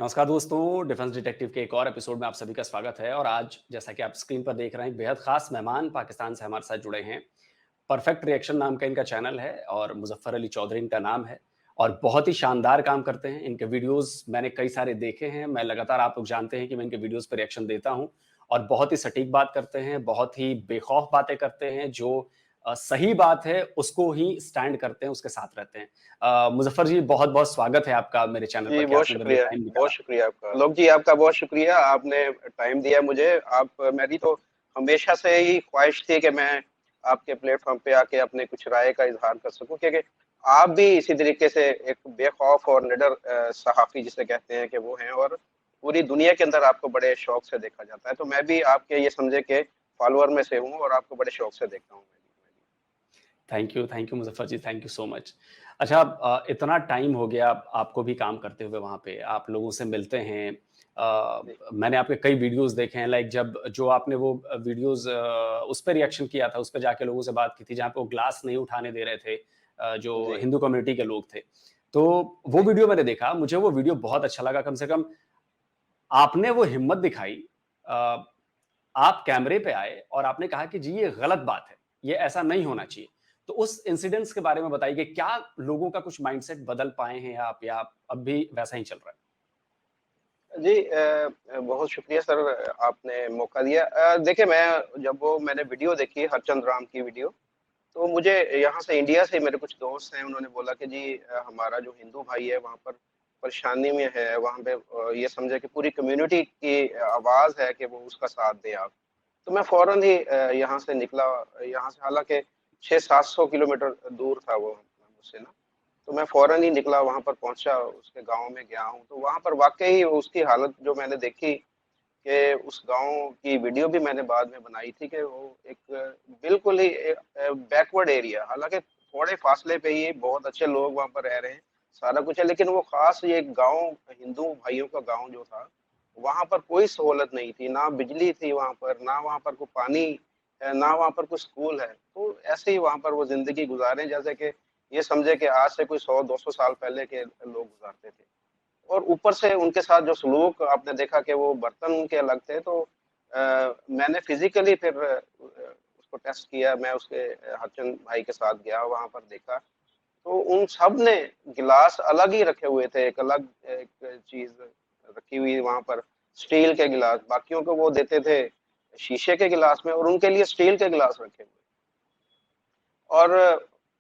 नमस्कार दोस्तों, defence detective के एक और एपिसोड में आप सभी का स्वागत है। और आज जैसा कि आप स्क्रीन पर देख रहे हैं, बेहद खास मेहमान पाकिस्तान से हमारे साथ जुड़े हैं। परफेक्ट रिएक्शन नाम का इनका चैनल है और मुजफ्फर अली चौधरी इनका नाम है और बहुत ही शानदार काम करते हैं। इनके वीडियोस मैंने कई सारे देखे हैं। मैं लगातार, आप लोग जानते हैं कि मैं इनके वीडियोस पर रिएक्शन देता हूं और बहुत ही सटीक बात करते हैं, बहुत ही बेखौफ बातें करते हैं। जो सही बात है उसको ही स्टैंड करते हैं, उसके साथ रहते हैं। मुजफ्फर जी, बहुत बहुत स्वागत है आपका मेरे चैनल पर जी, कि आपने मेरे लिए टाइम बहुत निकाला। शुक्रिया आपका। लोग जी, आपका बहुत शुक्रिया, आपने टाइम दिया मुझे। मेरी तो हमेशा से ही ख्वाहिश थी कि मैं आपके प्लेटफ़ॉर्म पे आके अपने कुछ राय का इज़हार कर सकूँ, क्योंकि आप भी इसी तरीके से एक बेखौफ और निडर सहाफ़ी जिसे कहते हैं कि वो हैं, और पूरी दुनिया के अंदर आपको बड़े शौक से देखा जाता है। तो मैं भी आपके ये समझे कि फ़ॉलोअर में से हूँ और आपको बड़े शौक से देखता हूँ मैं thank you Muzaffar ji, thank you so much. अच्छा, इतना टाइम हो गया आपको भी काम करते हुए वहाँ पे, आप लोगों से मिलते हैं। भी। मैंने आपके कई वीडियोज़ देखे हैं, लाइक जब जो आपने वो वीडियोज़ उस पे रिएक्शन किया था, उस पे जाके लोगों से बात की थी, जहाँ पे वो ग्लास नहीं उठाने दे रहे थे, जो जी, हिंदू कम्युनिटी के लोग थे। तो वो जी, वीडियो मैंने देखा, मुझे वो वीडियो बहुत अच्छा लगा। कम से कम आपने वो हिम्मत दिखाई। अ, आप कैमरे पे आए और आपने कहा कि जी ये गलत बात है, ये ऐसा नहीं होना चाहिए। तो उस इंसिडेंट्स के बारे में बताइए कि क्या लोगों का कुछ माइंडसेट बदल पाए हैं आप, या अब भी वैसा ही चल रहा है? जी, बहुत शुक्रिया सर, आपने मौका दिया। देखिए, मैंने वीडियो देखी हरचंद राम की वीडियो, तो मुझे यहाँ से इंडिया से मेरे कुछ दोस्त हैं, उन्होंने बोला कि जी हमारा जो हिंदू भाई है वहाँ पर परेशानी में है, वहाँ पे ये समझे कि पूरी कम्युनिटी की आवाज़ है कि वो उसका साथ दें आप। तो मैं फ़ौरन ही यहाँ से निकला, यहाँ से हालाँकि 600-700 किलोमीटर दूर था वो मुझसे ना। तो मैं फ़ौरन ही निकला, वहाँ पर पहुँचा, उसके गाँव में गया हूँ, तो वहाँ पर वाक़ई उसकी हालत जो मैंने देखी, कि उस गाँव की वीडियो भी मैंने बाद में बनाई थी, कि वो एक बिल्कुल ही बैकवर्ड एरिया, हालाँकि थोड़े फासले पे ही बहुत अच्छे लोग वहाँ पर रह रहे हैं, सारा कुछ है, लेकिन वो ख़ास ये गाँव, हिंदू भाइयों का गाँव जो था, वहाँ पर कोई सहूलत नहीं थी, ना बिजली थी वहाँ पर, ना वहाँ पर कोई पानी है, ना वहाँ पर कोई स्कूल है। तो ऐसे ही वहाँ पर वो ज़िंदगी गुज़ारे जैसे कि ये समझे कि आज से कोई 100-200 साल पहले के लोग गुज़ारते थे। और ऊपर से उनके साथ जो सलूक आपने देखा कि वो बर्तन उनके अलग थे, तो मैंने फिज़िकली फिर उसको टेस्ट किया, मैं उसके हरचंद भाई के साथ गया, वहाँ पर देखा, तो उन सब ने गिलास अलग ही रखे हुए थे, एक अलग एक चीज़ रखी हुई वहाँ पर, स्टील के गिलास, बाकियों को वो देते थे शीशे के गिलास में, और उनके लिए स्टील के गिलास रखे हुए, और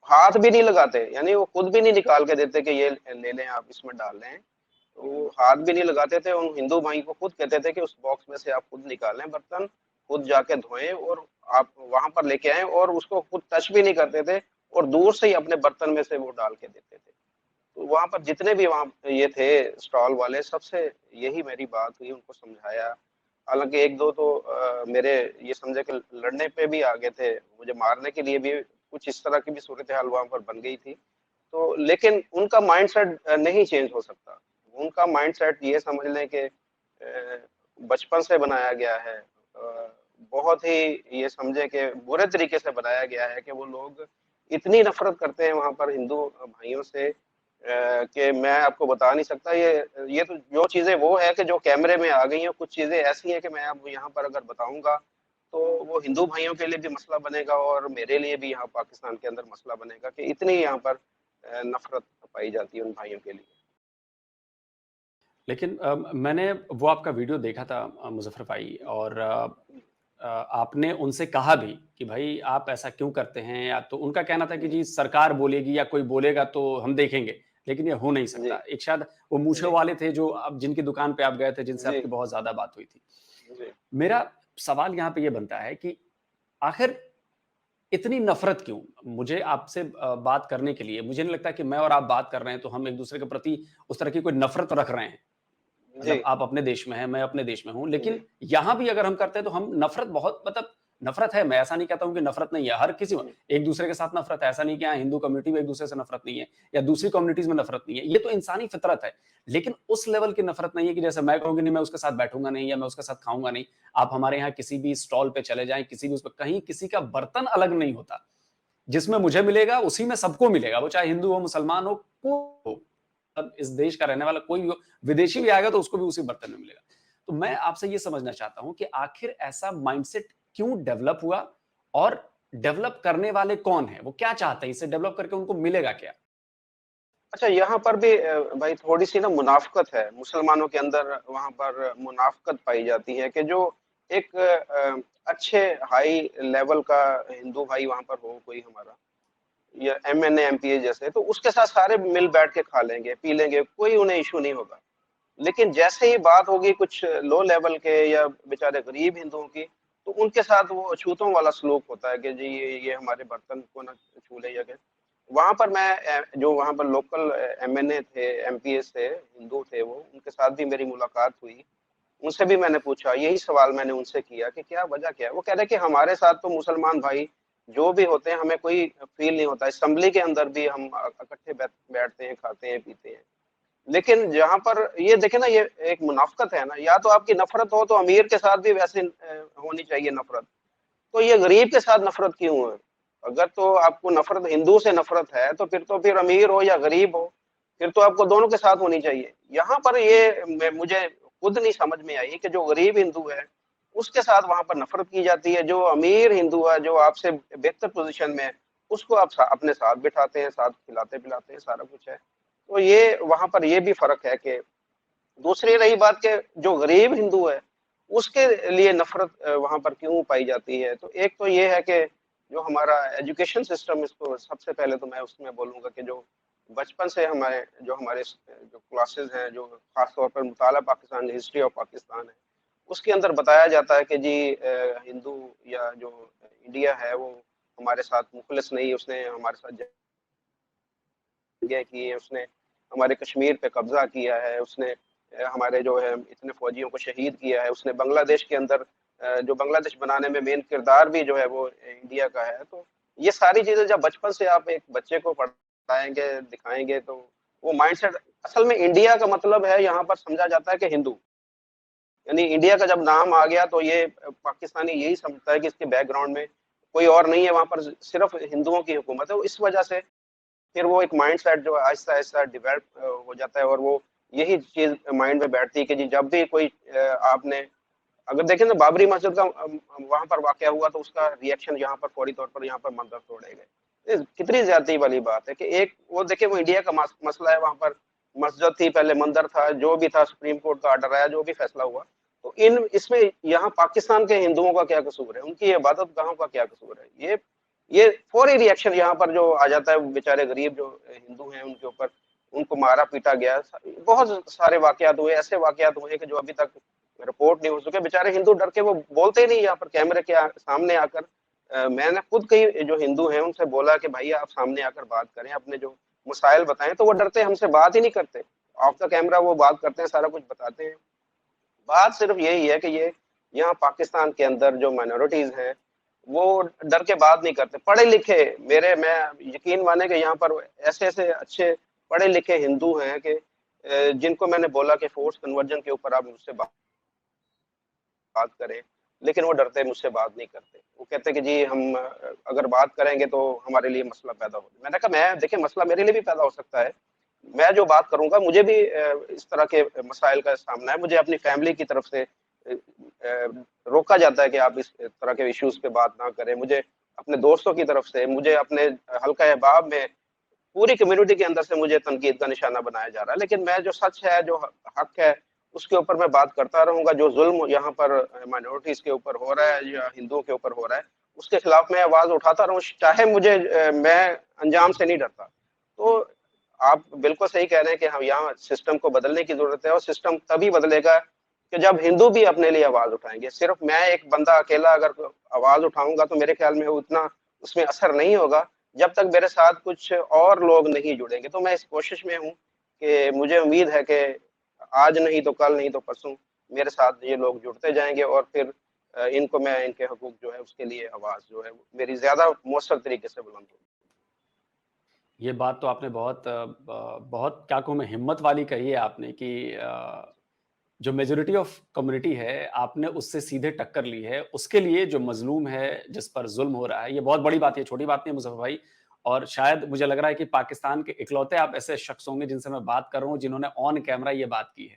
हाथ भी नहीं लगाते, यानी वो खुद भी नहीं निकाल के देते कि ये ले लें आप, इसमें डाल लें। तो वो हाथ भी नहीं लगाते थे, उन हिंदू भाई को खुद कहते थे कि उस बॉक्स में से आप खुद निकालें बर्तन, खुद जाके धोएँ और आप वहाँ पर लेके आएँ, और उसको खुद टच भी नहीं करते थे, और दूर से ही अपने बर्तन में से वो डाल के देते थे। तो वहाँ पर जितने भी वहाँ ये थे स्टॉल वाले, सबसे यही मेरी बात हुई, उनको समझाया। हालाँकि 1-2 तो मेरे ये समझे कि लड़ने पे भी आ गए थे, मुझे मारने के लिए भी, कुछ इस तरह की भी सूरत-हाल वहाँ पर बन गई थी। तो लेकिन उनका माइंडसेट नहीं चेंज हो सकता। उनका माइंडसेट ये समझ लें कि बचपन से बनाया गया है। बहुत ही ये समझें कि बुरे तरीके से बनाया गया है, कि वो लोग इतनी नफ़रत करते हैं वहाँ पर हिंदू भाइयों से, कि मैं आपको बता नहीं सकता। ये तो जो चीज़ें वो है कि जो कैमरे में आ गई हैं, कुछ चीज़ें ऐसी हैं कि मैं अब यहाँ पर अगर बताऊँगा, तो वो हिंदू भाइयों के लिए भी मसला बनेगा, और मेरे लिए भी यहाँ पाकिस्तान के अंदर मसला बनेगा, कि इतनी यहाँ पर नफ़रत पाई जाती है उन भाइयों के लिए। लेकिन मैंने वो आपका वीडियो देखा था मुज़फ़्फ़र भाई, और आपने उनसे कहा भी कि भाई आप ऐसा क्यों करते हैं? या तो उनका कहना था कि जी, जी सरकार बोलेगी या कोई बोलेगा तो हम देखेंगे, लेकिन ये हो नहीं जी, सकता। एक शायद वो मूंछें जी, वाले थे जो अब जिनकी दुकान पे आप गए थे, जिनसे जी, आपकी बहुत ज़्यादा बात हुई थी। जी, मेरा सवाल यहाँ पे ये बनता है कि आखिर इतनी नफ़रत क्यों? मुझे आपसे बात करने के लिए मुझे नहीं लगता कि मैं और आप बात कर रहे हैं तो हम एक-दूसरे के प्रति उस तरह की कोई नफ़रत रख रहे हैं। जी, मतलब आप अपने देश में हैं, मैं अपने देश में हूँ, जी, लेकिन यहाँ भी अगर हम करते हैं तो हम नफ़रत बहुत, मतलब नफ़रत है, मैं ऐसा नहीं कहता हूँ कि नफ़रत नहीं है, हर किसी में एक-दूसरे के साथ नफ़रत है, ऐसा नहीं कि हाँ, हिंदू कम्युनिटी में एक-दूसरे से नफ़रत नहीं है या दूसरी कम्युनिटीज़ में नफ़रत नहीं है, ये तो इंसानी फितरत है। लेकिन उस लेवल की नफ़रत नहीं है कि जैसे मैं कहूँ कि नहीं मैं उसके साथ बैठूँगा नहीं या मैं उसके साथ खाऊँगा नहीं। आप हमारे यहाँ किसी भी स्टॉल पे चले जाएँ, किसी भी उस पे कहीं किसी का बर्तन अलग नहीं होता। जिसमें मुझे मिलेगा उसी में सबको मिलेगा, वो चाहे हिंदू हो, मुसलमान हो, कोई हो। इस देश का रहने वाला कोई भी हो, विदेशी भी आएगा तो उसको भी उसी बर्तन में मिलेगा। तो मैं आपसे ये समझना चाहता हूँ कि आखिर ऐसा माइंडसेट क्यों डेवलप हुआ और डेवलप करने वाले कौन हैं? वो क्या चाहते हैं? इसे डेवलप करके उनको मिलेगा क्या? अच्छा, यहाँ पर भी भाई थोड़ी-सी ना मुनाफ़्क़त है, मुसलमानों के अंदर वहाँ पर मुनाफ़्क़त पाई जाती है कि जो एक अच्छे हाई लेवल का हिंदू भाई वहाँ पर हो कोई हमारा, या एमएनए, एमपीए जैसे, तो उसके साथ सारे मिल बैठ के खा लेंगे, पी लेंगे, कोई उन्हें इश्यू नहीं होगा। लेकिन जैसे ही बात होगी कुछ लो लेवल के या बेचारे गरीब हिंदुओं की, तो उनके साथ वो अछूतों वाला सलूक होता है कि जी ये हमारे बर्तन को ना छू ले या क्या। वहाँ पर मैं जो वहाँ पर लोकल एमएनए थे, एमपीएस थे, हिंदू थे वो, उनके साथ भी मेरी मुलाकात हुई। उनसे भी मैंने पूछा, यही सवाल मैंने उनसे किया कि क्या वजह क्या है? वो कह रहे कि हमारे साथ तो मुसलमान भाई जो भी होते हैं, हमें कोई फ़ील नहीं होता। असेंबली के अंदर भी हम इकट्ठे बैठते हैं, खाते हैं, पीते हैं। लेकिन जहाँ पर ये देखें ना, ये एक मुनाफ़्क़त है ना, या तो आपकी नफ़रत हो तो अमीर के साथ भी वैसे होनी चाहिए नफ़रत। तो ये गरीब के साथ नफ़रत क्यों है? अगर तो आपको नफ़रत हिंदू से नफ़रत है, तो फिर अमीर हो या गरीब हो, फिर तो आपको दोनों के साथ होनी चाहिए। यहाँ पर ये मुझे खुद नहीं समझ में आई कि जो गरीब हिंदू है, उसके साथ वहाँ पर नफ़रत की जाती है। जो अमीर हिंदू है, जो आपसे बेहतर पोज़ीशन में है, उसको आप अपने साथ बिठाते हैं, साथ खिलाते-पिलाते हैं, सारा कुछ है। तो ये वहाँ पर ये भी फ़र्क है कि दूसरी रही बात कि जो गरीब हिंदू है, उसके लिए नफ़रत वहाँ पर क्यों पाई जाती है? तो एक तो ये है कि जो हमारा एजुकेशन सिस्टम, इसको सबसे पहले तो मैं उसमें बोलूँगा कि जो बचपन से हमारे जो क्लासेस हैं, जो ख़ास तौर पर मुताला पाकिस्तान, हिस्ट्री ऑफ पाकिस्तान है, उसके अंदर बताया जाता है कि जी हिंदू या जो इंडिया है, वो हमारे साथ मुख़लिस नहीं, उसने हमारे साथ जंगें की हैं, उसने हमारे कश्मीर पे कब्ज़ा किया है, उसने हमारे जो है इतने फ़ौजियों को शहीद किया है, उसने बांग्लादेश के अंदर जो बांग्लादेश बनाने में मेन किरदार भी जो है वो इंडिया का है। तो ये सारी चीज़ें जब बचपन से आप एक बच्चे को पढ़ाएँगे, दिखाएँगे, तो वो माइंडसेट, असल में इंडिया का मतलब है यहाँ पर समझा जाता है कि हिंदू। यानी इंडिया का जब नाम आ गया तो ये पाकिस्तानी यही समझता है कि इसके बैकग्राउंड में कोई और नहीं है, वहाँ पर सिर्फ़ हिंदुओं की हुकूमत है। वो इस वजह से फिर वो एक माइंडसेट जो आहिस्ता-आहिस्ता डेवलप हो जाता है, और वो यही चीज़ माइंड में बैठती है कि जी जब भी कोई आपने अगर देखें ना, बाबरी मस्जिद का वहाँ पर वाक़या हुआ तो उसका रिएक्शन यहाँ पर फौरी तौर पर यहाँ पर मंदिर तोड़े गए। कितनी ज़्यादती वाली बात है कि एक वो देखिए, वो इंडिया का मसला है, वहाँ पर मस्जिद थी, पहले मंदिर था, जो भी था सुप्रीम कोर्ट का ऑर्डर आया, जो भी फैसला हुआ। तो इन इसमें यहाँ पाकिस्तान के हिंदुओं का क्या कसूर है? उनकी इबादत गाहों का क्या कसूर है? ये फौरी रिएक्शन यहाँ पर जो आ जाता है, बेचारे गरीब जो हिंदू हैं उनके ऊपर, उनको मारा-पीटा गया। बहुत सारे वाक़यात हुए, ऐसे वाक़यात हुए कि जो अभी तक रिपोर्ट नहीं हो सके। बेचारे हिंदू डर के वो बोलते ही नहीं यहाँ पर कैमरे के सामने आकर। मैंने खुद कई जो हिंदू हैं उनसे बोला कि भैया आप सामने आकर बात करें, अपने जो मसाइल बताएँ, तो वो डरते हमसे बात ही नहीं करते। ऑफ द कैमरा वो बात करते हैं, सारा कुछ बताते हैं। बात सिर्फ यही है कि ये यहाँ पाकिस्तान के अंदर जो माइनॉरिटीज़ हैं, वो डर के बात नहीं करते। पढ़े-लिखे मैं यकीन माने कि यहाँ पर ऐसे-ऐसे अच्छे पढ़े-लिखे हिंदू हैं कि जिनको मैंने बोला कि फ़ोर्स कन्वर्जन के ऊपर आप मुझसे बात करें, लेकिन वो डरते हैं, मुझसे बात नहीं करते। वो कहते हैं कि जी हम अगर बात करेंगे तो हमारे लिए मसला पैदा हो। मैंने कहा, मैं देखिए, मसला मेरे लिए भी पैदा हो सकता है। मैं जो बात करूँगा, मुझे भी इस तरह के मसाइल का सामना है। मुझे अपनी फैमिली की तरफ से रोका जाता है कि आप इस तरह के इश्यूज़ पे बात ना करें। मुझे अपने दोस्तों की तरफ से, मुझे अपने हल्का अहबाब में, पूरी कम्युनिटी के अंदर से मुझे तनकीद का निशाना बनाया जा रहा है। लेकिन मैं जो सच है, जो हक है, उसके ऊपर मैं बात करता रहूँगा। जो ज़ुल्म यहाँ पर माइनॉरिटीज़ के ऊपर हो रहा है या हिंदुओं के ऊपर हो रहा है, उसके खिलाफ मैं आवाज़ उठाता रहूँ, चाहे मुझे मैं अंजाम से नहीं डरता। तो आप बिल्कुल सही कह रहे हैं कि हम यहाँ सिस्टम को बदलने की ज़रूरत है, और सिस्टम तभी बदलेगा कि जब हिंदू भी अपने लिए आवाज़ उठाएँगे। सिर्फ़ मैं एक बंदा अकेला अगर आवाज़ उठाऊँगा तो मेरे ख़्याल में उतना उसमें असर नहीं होगा, जब तक मेरे साथ कुछ और लोग नहीं जुड़ेंगे। तो मैं इस कोशिश में हूँ कि मुझे उम्मीद है कि आज नहीं तो कल, नहीं तो परसों मेरे साथ ये लोग जुड़ते जाएँगे, और फिर इनको मैं इनके हकूक़ जो है उसके लिए आवाज़ जो है मेरी ज़्यादा मौसर तरीके से बुलंद होगी। ये बात तो आपने बहुत क्या कहूँ मैं, हिम्मत वाली कही है आपने कि जो मेजॉरिटी ऑफ कम्युनिटी है, आपने उससे सीधे टक्कर ली है। उसके लिए जो मज़लूम है, जिस पर ज़ुल्म हो रहा है, ये बहुत बड़ी बात है, छोटी बात नहीं है मुज़फ़्फ़र भाई। اور شاید مجھے لگ رہا ہے کہ پاکستان کے اکلوتے آپ ایسے شخص ہوں گے جن سے میں بات کر رہا ہوں جنہوں نے آن کیمرہ یہ بات کی ہے.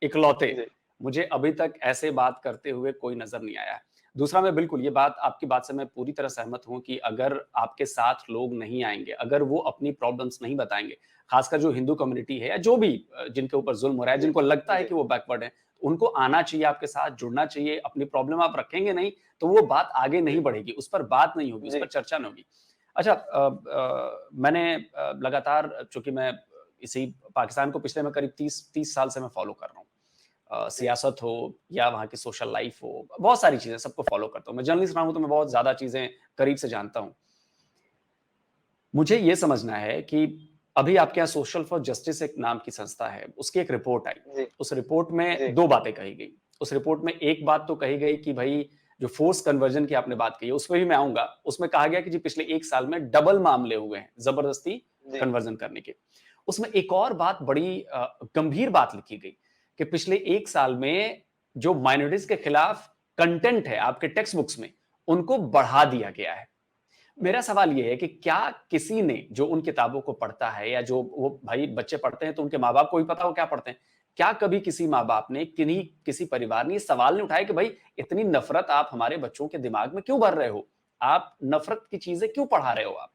اکلوتے. جی مجھے ابھی تک ایسے بات کرتے ہوئے کوئی نظر نہیں آیا ہے. دوسرا میں بالکل یہ بات آپ کی بات سے میں پوری طرح سہمت ہوں کہ اگر آپ کے ساتھ لوگ نہیں آئیں گے, اگر وہ اپنی پرابلمس نہیں بتائیں گے, خاص کر جو ہندو کمیونٹی ہے یا جو بھی جن کے اوپر ظلم ہو رہا ہے, جی جن کو لگتا ہے جی کہ وہ بیکورڈ ہیں, ان کو آنا چاہیے, آپ کے ساتھ جڑنا چاہیے. اپنی پرابلم آپ رکھیں گے نہیں تو وہ بات آگے جی نہیں بڑھے گی, اس پر بات نہیں ہوگی, اس جی پر چرچا نہیں ہوگی. اچھا, میں نے لگاتار, چونکہ میں اسی پاکستان کو پچھلے میں قریب 30 سال سے میں فالو کر رہا ہوں, جی سیاست ہو یا وہاں کی سوشل لائف ہو, بہت ساری چیزیں سب کو فالو کرتا ہوں. میں جرنلسٹ رہا ہوں تو میں بہت زیادہ چیزیں قریب سے جانتا ہوں. مجھے یہ سمجھنا ہے کہ ابھی آپ کے یہاں سوشل فار جسٹس ایک نام کی سنستھا ہے, اس کی ایک رپورٹ آئی. جی اس رپورٹ میں جی 2 باتیں کہی گئی. اس رپورٹ میں ایک بات تو کہی گئی کہ بھائی جو فورس کنورژن کی آپ نے بات کی ہے اس پہ بھی میں آؤں گا. اس میں کہا گیا کہ جی پچھلے 1 سال میں ڈبل معاملے ہوئے ہیں زبردستی جی کنورژن کرنے کے. اس میں ایک اور بات, بڑی گمبھیر بات لکھی گئی کہ پچھلے 1 سال میں جو مائنورٹیز کے خلاف کنٹینٹ ہے آپ کے ٹیکسٹ بکس میں, ان کو بڑھا دیا گیا ہے. میرا سوال یہ ہے کہ کیا کسی نے جو ان کتابوں کو پڑھتا ہے, یا جو وہ بھائی بچے پڑھتے ہیں تو ان کے ماں باپ کو بھی پتا ہو کیا پڑھتے ہیں, کیا کبھی کسی ماں باپ نے کسی پریوار نے یہ سوال نہیں اٹھایا کہ بھائی اتنی نفرت آپ ہمارے بچوں کے دماغ میں کیوں بھر رہے ہو, آپ نفرت کی چیزیں کیوں پڑھا رہے ہو آپ؟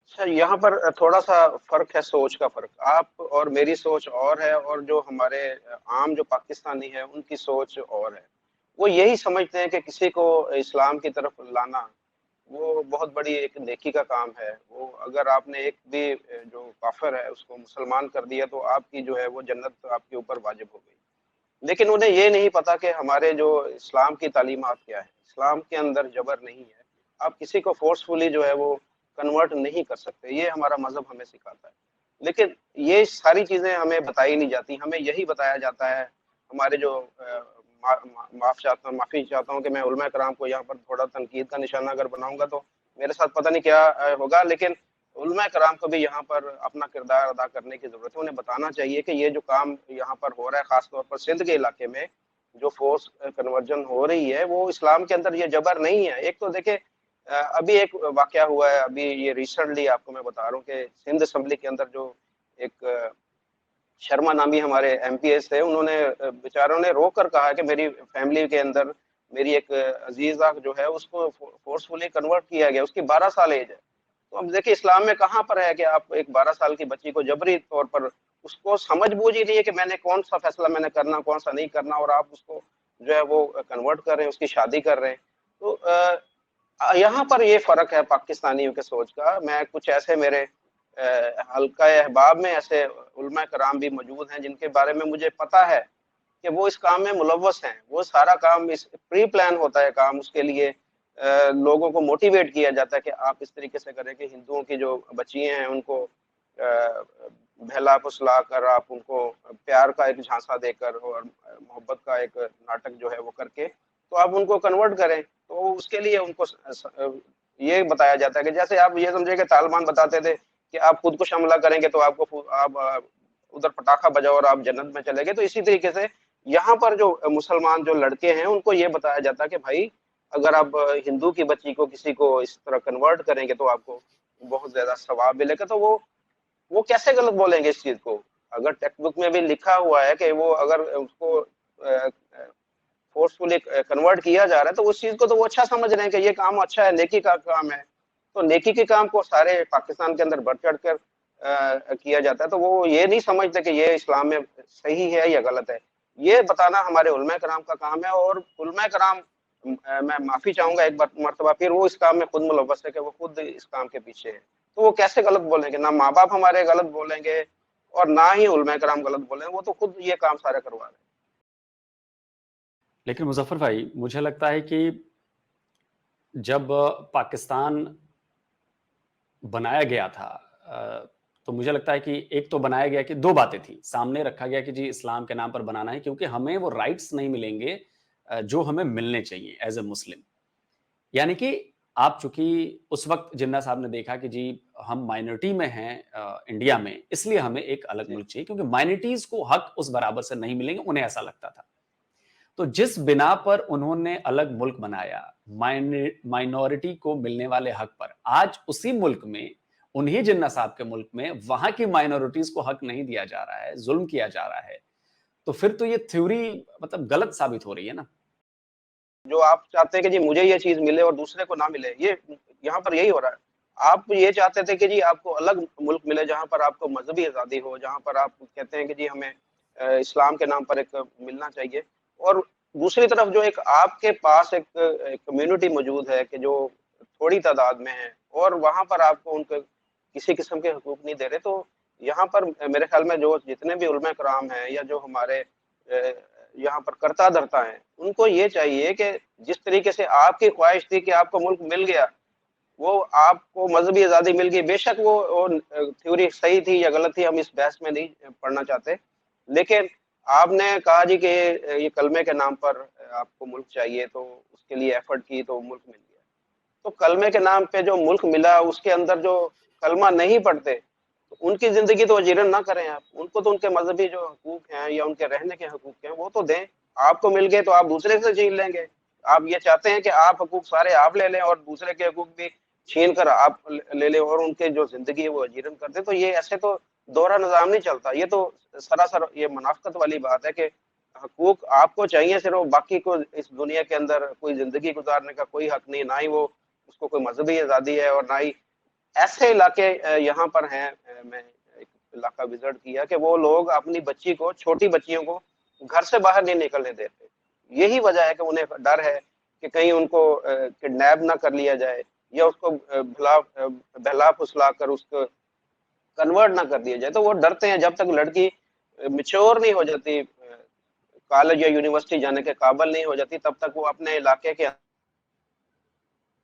اچھا، یہاں پر تھوڑا سا فرق ہے, سوچ کا فرق. آپ اور میری سوچ اور ہے, اور جو ہمارے عام جو پاکستانی ہے ان کی سوچ اور ہے. وہ یہی سمجھتے ہیں کہ کسی کو اسلام کی طرف لانا وہ بہت بڑی ایک نیکی کا کام ہے. وہ اگر آپ نے ایک بھی جو کافر ہے اس کو مسلمان کر دیا تو آپ کی جو ہے وہ جنت آپ کے اوپر واجب ہو گئی. لیکن انہیں یہ نہیں پتا کہ ہمارے جو اسلام کی تعلیمات کیا ہے. اسلام کے اندر جبر نہیں ہے, آپ کسی کو فورسفلی جو ہے وہ کنورٹ نہیں کر سکتے, یہ ہمارا مذہب ہمیں سکھاتا ہے. لیکن یہ ساری چیزیں ہمیں بتائی نہیں جاتی, ہمیں یہی بتایا جاتا ہے. ہمارے جو معافی چاہتا ہوں کہ میں علماء کرام کو یہاں پر تھوڑا تنقید کا نشانہ اگر بناؤں گا تو میرے ساتھ پتہ نہیں کیا ہوگا, لیکن علماء کرام کو بھی یہاں پر اپنا کردار ادا کرنے کی ضرورت ہے. انہیں بتانا چاہیے کہ یہ جو کام یہاں پر ہو رہا ہے, خاص طور پر سندھ کے علاقے میں جو فورس کنورژن ہو رہی ہے, وہ اسلام کے اندر یہ جبر نہیں ہے. ایک تو دیکھیں ابھی ایک واقعہ ہوا ہے, ابھی یہ ریسنٹلی آپ کو میں بتا رہا ہوں کہ سندھ اسمبلی کے اندر جو ایک شرما نامی ہمارے ایم پی ایس تھے, انہوں نے بیچاروں نے رو کر کہا کہ میری فیملی کے اندر میری ایک عزیزہ جو ہے اس کو فورسفلی کنورٹ کیا گیا, اس کی 12 سال ایج ہے. تو اب دیکھیں اسلام میں کہاں پر ہے کہ آپ ایک 12 سال کی بچی کو جبری طور پر, اس کو سمجھ بوجھ ہی نہیں ہے کہ میں نے کون سا فیصلہ میں نے کرنا کون سا نہیں کرنا, اور آپ اس کو جو ہے وہ کنورٹ کر رہے ہیں, اس کی شادی کر رہے ہیں. تو یہاں پر یہ فرق ہے پاکستانیوں کے سوچ کا. میں کچھ ایسے میرے حلقہ احباب میں ایسے علماء کرام بھی موجود ہیں جن کے بارے میں مجھے پتا ہے کہ وہ اس کام میں ملوث ہیں. وہ سارا کام اس پری پلان ہوتا ہے کام, اس کے لیے لوگوں کو موٹیویٹ کیا جاتا ہے کہ آپ اس طریقے سے کریں کہ ہندوؤں کی جو بچیاں ہیں ان کو بہلا پسلا کر, آپ ان کو پیار کا ایک جھانسا دے کر اور محبت کا ایک ناٹک جو ہے وہ کر کے تو آپ ان کو کنورٹ کریں. تو اس کے لیے ان کو یہ بتایا جاتا ہے کہ جیسے آپ یہ سمجھے کہ طالبان بتاتے تھے کہ آپ خود کش حملہ کریں گے تو آپ کو آپ ادھر پٹاخہ بجاؤ اور آپ جنت میں چلے گئے. تو اسی طریقے سے یہاں پر جو مسلمان جو لڑکے ہیں ان کو یہ بتایا جاتا ہے کہ بھائی اگر آپ ہندو کی بچی کو کسی کو اس طرح کنورٹ کریں گے تو آپ کو بہت زیادہ ثواب ملے گا. تو وہ کیسے غلط بولیں گے اس چیز کو؟ اگر ٹیکسٹ بک میں بھی لکھا ہوا ہے کہ وہ اگر اس کو فورسفلی کنورٹ کیا جا رہا ہے تو اس چیز کو تو وہ اچھا سمجھ رہے ہیں کہ یہ کام اچھا ہے, نیکی کا کام ہے. تو نیکی کے کام کو سارے پاکستان کے اندر بڑھ چڑھ کر کیا جاتا ہے. تو وہ یہ نہیں سمجھتے کہ یہ اسلام میں صحیح ہے یا غلط ہے. یہ بتانا ہمارے علماء کرام کا کام ہے, اور علماء کرام میں معافی چاہوں گا ایک مرتبہ پھر, وہ اس کام میں خود ملوث ہے کہ وہ خود اس کام کے پیچھے ہے. تو وہ کیسے غلط بولیں گے؟ نہ ماں باپ ہمارے غلط بولیں گے اور نہ ہی علماء کرام غلط بولیں گے, وہ تو خود یہ کام سارے کروا رہے ہیں. لیکن مظفر بھائی مجھے لگتا ہے کہ جب پاکستان بنایا گیا تھا تو مجھے لگتا ہے کہ ایک تو بنایا گیا کہ 2 باتیں تھیں, سامنے رکھا گیا کہ جی اسلام کے نام پر بنانا ہے کیونکہ ہمیں وہ رائٹس نہیں ملیں گے جو ہمیں ملنے چاہیے ایز اے مسلم. یعنی کہ آپ چونکہ اس وقت جناح صاحب نے دیکھا کہ جی ہم مائنورٹی میں ہیں انڈیا میں, اس لیے ہمیں ایک الگ جی ملک چاہیے کیونکہ مائنورٹیز کو حق اس برابر سے نہیں ملیں گے, انہیں ایسا لگتا تھا. تو جس بنا پر انہوں نے الگ ملک بنایا, माइनॉरिटी को मिलने वाले हक पर। आज उसी मुल्क में, उन्हीं जिन्ना साहब के मुल्क में, वहां की माइनॉरिटीज को हक नहीं दिया जा रहा है, जुल्म किया जा रहा है, तो फिर तो ये थ्योरी मतलब गलत साबित हो रही है ना। जो आप चाहते हैं कि जी मुझे ये चीज मिले और दूसरे को ना मिले, ये यहाँ पर यही हो रहा है। आप ये चाहते थे कि जी आपको अलग मुल्क मिले जहाँ पर आपको मजहबी आजादी हो, जहाँ पर आप कहते हैं कि जी हमें इस्लाम के नाम पर एक मिलना चाहिए, और दूसरी तरफ जो एक आपके पास एक कम्युनिटी मौजूद है कि जो थोड़ी तादाद में है, और वहां पर आपको उनके किसी किस्म के हकूक नहीं दे रहे। तो यहाँ पर मेरे ख्याल में जो जितने भी उलमा कराम हैं या जो हमारे यहाँ पर कर्ता धर्ता हैं, उनको ये चाहिए कि जिस तरीके से आपकी ख्वाहिश थी कि आपको मुल्क मिल गया, वो आपको मजहबी आज़ादी मिल गई, बेशक वो थ्योरी सही थी या गलत थी, हम इस बहस में नहीं पढ़ना चाहते, लेकिन आपने कहा जी कि ये कलमे के नाम पर आपको मुल्क चाहिए, तो उसके लिए एफर्ट की तो मुल्क मिल गया। तो कलमे के नाम पे जो मुल्क मिला, उसके अंदर जो कलमा नहीं पढ़ते, तो उनकी जिंदगी तो अजीरन ना करें आप, उनको तो उनके मजहबी जो हकूक हैं या उनके रहने के हकूक हैं वो तो दें। आपको मिल गए तो आप दूसरे से छीन लेंगे। आप ये चाहते हैं कि आप हकूक सारे आप ले लें और दूसरे के हकूक भी छीन कर आप ले लें और उनके जो जिंदगी है वो अजीरन कर दें। तो ये ऐसे तो दोहरा निजाम नहीं चलता। ये तो सरासर ये मुनाफिकत वाली बात है कि हकूक आपको चाहिए सिर्फ, बाकी को इस दुनिया के अंदर कोई जिंदगी गुजारने का कोई हक नहीं, ना ही वो उसको कोई मजहबी आज़ादी है, और ना ही ऐसे इलाके यहाँ पर हैं। मैं एक इलाका विजिट किया कि वो लोग अपनी बच्ची को, छोटी बच्चियों को घर से बाहर नहीं निकलने देते। यही वजह है कि उन्हें डर है कि कहीं उनको किडनैप ना कर लिया जाए या उसको बहला फुसला कर उसको कन्वर्ट ना कर दिया जाए। तो वो डरते हैं, जब तक लड़की मिच्योर नहीं हो जाती, कॉलेज या यूनिवर्सिटी जाने के काबिल नहीं हो जाती, तब तक वो अपने इलाके के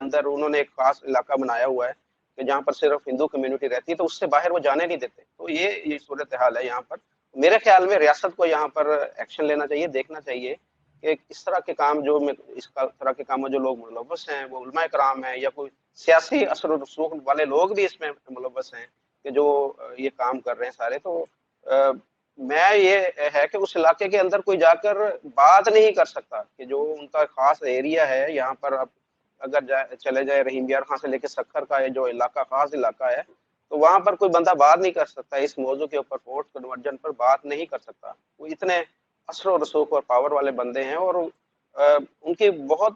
अंदर, उन्होंने एक खास इलाका बनाया हुआ है कि जहाँ पर सिर्फ हिंदू कम्युनिटी रहती है, तो उससे बाहर वो जाने नहीं देते। तो ये सूरत हाल है यहाँ पर। मेरे ख्याल में रियासत को यहाँ पर एक्शन लेना चाहिए, देखना चाहिए कि इस तरह के काम जो इस तरह के काम में जो लोग मुलव्वस हैं, वो उलमा कराम है या कोई सियासी असर और रसूख वाले लोग भी इसमें मुलव्वस हैं कि जो ये काम कर रहे हैं सारे। तो मैं ये है कि उस इलाके के अंदर कोई जाकर बात नहीं कर सकता कि जो उनका खास एरिया है, यहाँ पर अब अगर चले जाए रहीम यार खां से लेके सखर का ये जो इलाका, खास इलाका है, तो वहां पर कोई बंदा बात नहीं कर सकता इस मौजू के ऊपर, फोर्स कन्वर्जन पर बात नहीं कर सकता। वो इतने असर और रसूख और पावर वाले बंदे हैं, और उनकी बहुत